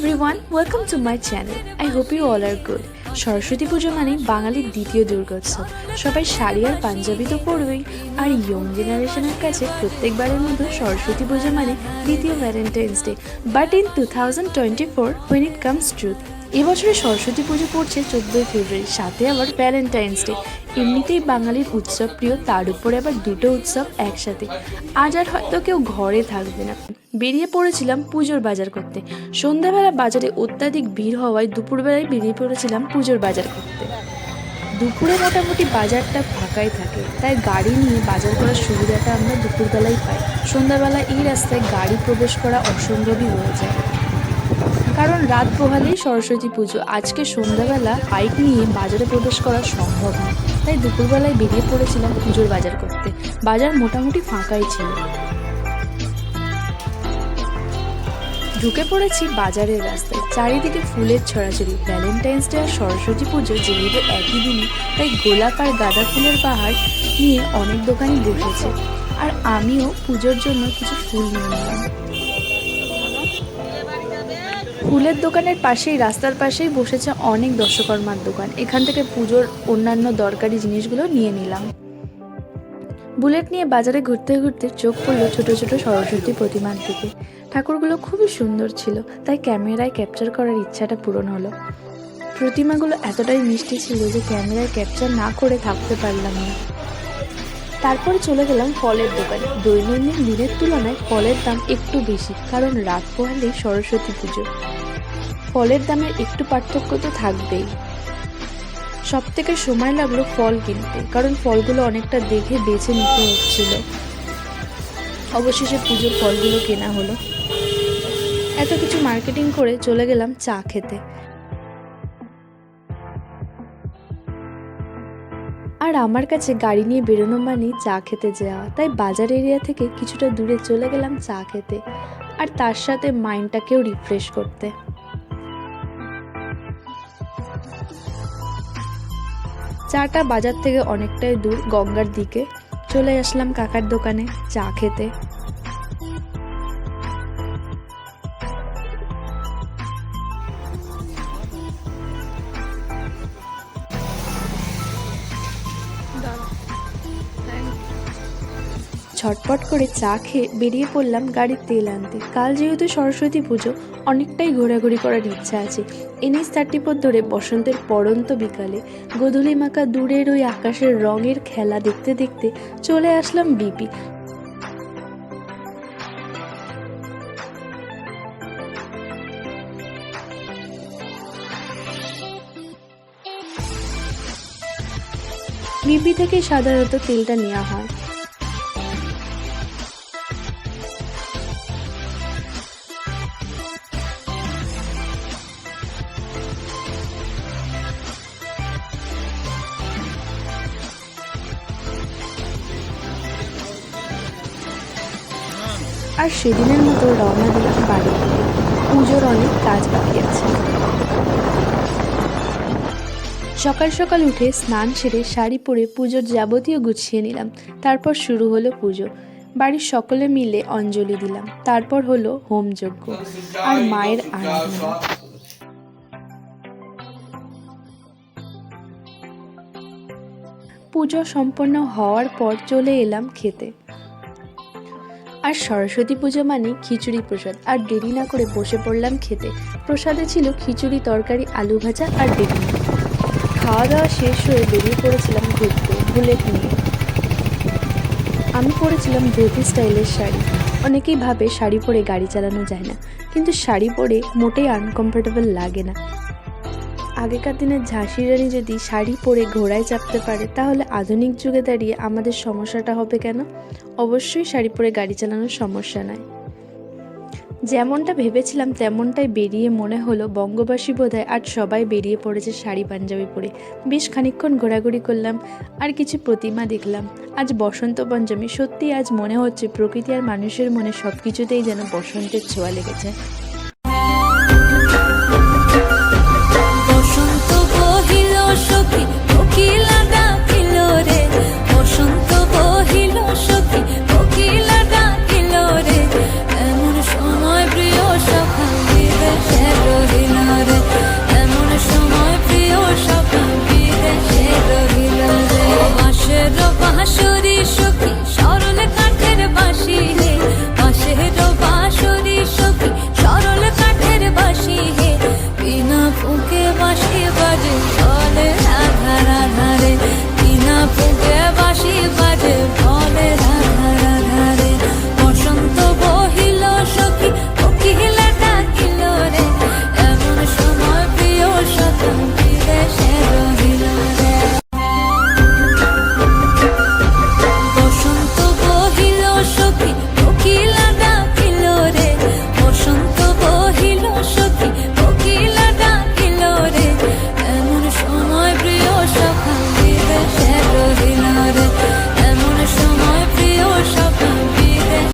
everyone, welcome to my channel. I hope you all are good. Saraswati পুজো মানে বাঙালির দ্বিতীয় দুর্গোৎসব। সবাই শাড়ি আর পাঞ্জাবি তো পরবেই, আর ইয়ং জেনারেশনের কাছে প্রত্যেকবারের মতো সরস্বতী পুজো মানে দ্বিতীয় Valentine's day. But in 2024 when it comes truth, এবছরে সরস্বতী পুজো পড়ছে 14 ফেব্রুয়ারি, সাথে আবার ভ্যালেন্টাইন্স ডে। এমনিতেই বাঙালির উৎসব প্রিয়, তার উপরে আবার দুটো উৎসব একসাথে। আজ আর হয়তো কেউ ঘরে থাকবে না। বেরিয়ে পড়েছিলাম পুজোর বাজার করতে। সন্ধ্যাবেলা বাজারে অত্যাধিক ভিড় হওয়ায় দুপুরবেলায় বেরিয়ে পড়েছিলাম পুজোর বাজার করতে। দুপুরে মোটামুটি বাজারটা ফাঁকাই থাকে, তাই গাড়ি নিয়ে বাজার করার সুবিধাটা আমরা দুপুরবেলায় পাই। সন্ধ্যাবেলা এই রাস্তায় গাড়ি প্রবেশ করা অসম্ভবই হয়ে যায়, কারণ রাত পোহালেই সরস্বতী পুজো। আজকে সন্ধ্যাবেলা বাইক নিয়ে বাজারে প্রবেশ করা সম্ভব নয়, তাই দুপুরবেলায় বেরিয়ে পড়েছিলাম পুজোর বাজার করতে। বাজার মোটামুটি ফাঁকাই ছিল। ঢুকে পড়েছি বাজারের রাস্তায়, চারিদিকে ফুলের ছড়াছড়ি। ভ্যালেন্টাইন্স ডে আর সরস্বতী পুজো যেহেতু একই দিনই, তাই গোলাপ আর গাঁদা ফুলের পাহাড় নিয়ে অনেক দোকানই বসেছে, আর আমিও পুজোর জন্য কিছু ফুল নিয়ে নিলাম। ফুলের দোকানের পাশেই, রাস্তার পাশেই বসেছে অনেক দশকর্মার দোকান। এখান থেকে পুজোর অন্যান্য দরকারি জিনিসগুলো নিয়ে নিলাম। বুলেট নিয়ে বাজারে ঘুরতে ঘুরতে চোখ পড়লো ছোট ছোট সরস্বতী প্রতিমার দিকে। ঠাকুরগুলো খুবই সুন্দর ছিল, তাই ক্যামেরায় ক্যাপচার করার ইচ্ছাটা পূরণ হলো। প্রতিমাগুলো এতটাই মিষ্টি ছিল যে ক্যামেরায় ক্যাপচার না করে থাকতে পারলাম না। তারপরে চলে গেলাম ফলের দোকানে। দৈনন্দিন দিনের তুলনায় ফলের দাম একটু বেশি, কারণ রাত পোহালেই সরস্বতী পুজো। ফলের দামের একটু পার্থক্য তো থাকবেই। সব থেকে সময় লাগলো ফল কিনতে, কারণ ফলগুলো অনেকটা দেখে বেছে নিতে হচ্ছিল। অবশেষে পুজোর ফলগুলো কেনা হলো। এত কিছু মার্কেটিং করে চলে গেলাম চা খেতে। আর আমার কাছে গাড়ি নিয়ে বেরোনো মানেই চা খেতে যাওয়া, তাই বাজার এরিয়া থেকে কিছুটা দূরে চলে গেলাম চা খেতে, আর তার সাথে মাইন্ডটাকেও রিফ্রেশ করতে। চাটা বাজার থেকে অনেকটাই দূর, গঙ্গার দিকে। চলে আসলাম কাকার দোকানে চা খেতে। ঝটপট করে চা খেয়ে বেরিয়ে পড়লাম গাড়ির তেল আনতে। কাল যেহেতু সরস্বতী পুজো, অনেকটাই ঘোরাঘুরি করার ইচ্ছা আছে। NH-34 ধরে বসন্তের পড়ন্ত বিকালে গোধূলি মাখা দূরের ওই আকাশের রঙের খেলা দেখতে দেখতে চলে আসলাম বিপি। বিপি থেকে সাধারণত তেলটা নেওয়া হয়। আর সেদিনের মতো রওনা দিলাম বাড়ি থেকে। পুজোর অনেক কাজ বাকি আছে। সকাল সকাল উঠে স্নান সেরে শাড়ি পরে পুজোর যাবতীয় গুছিয়ে নিলাম। তারপর শুরু হলো পুজো। বাড়ির সকলে মিলে অঞ্জলি দিলাম। তারপর হলো হোমযজ্ঞ আর মায়ের আরাধনা। পুজো সম্পন্ন হওয়ার পর চলে এলাম খেতে। আর সরস্বতী পুজো মানে খিচুড়ি প্রসাদ, আর দেরি না করে বসে পড়লাম খেতে। প্রসাদে ছিল খিচুড়ি, তরকারি, আলু ভাজা আর বেগুনি। খাওয়া দাওয়া শেষ হয়ে বেরিয়ে পড়েছিলাম ঘুরতে বুলেট নিয়ে। আমি পরেছিলাম ধুতি স্টাইলের শাড়ি। অনেকেই ভাবে শাড়ি পরে গাড়ি চালানো যায় না, কিন্তু শাড়ি পরে মোটেই আনকমফোর্টেবল লাগে না। আগেকার দিনের ঝাঁসির রানী যদি শাড়ি পরে ঘোড়ায় চাপতে পারে, তাহলে আধুনিক যুগে দাঁড়িয়ে আমাদের সমস্যাটা হবে কেন? অবশ্যই শাড়ি পরে গাড়ি চালানোর সমস্যা নয়। যেমনটা ভেবেছিলাম তেমনটাই বেরিয়ে মনে হলো বঙ্গবাসী বোধহয় আজ সবাই বেরিয়ে পড়েছে শাড়ি পাঞ্জাবি পরে। বেশ খানিকক্ষণ ঘোরাঘুরি করলাম আর কিছু প্রতিমা দেখলাম। আজ বসন্ত পঞ্চমী। সত্যি আজ মনে হচ্ছে প্রকৃতি আর মানুষের মনে সব কিছুতেই যেন বসন্তের ছোঁয়া লেগেছে।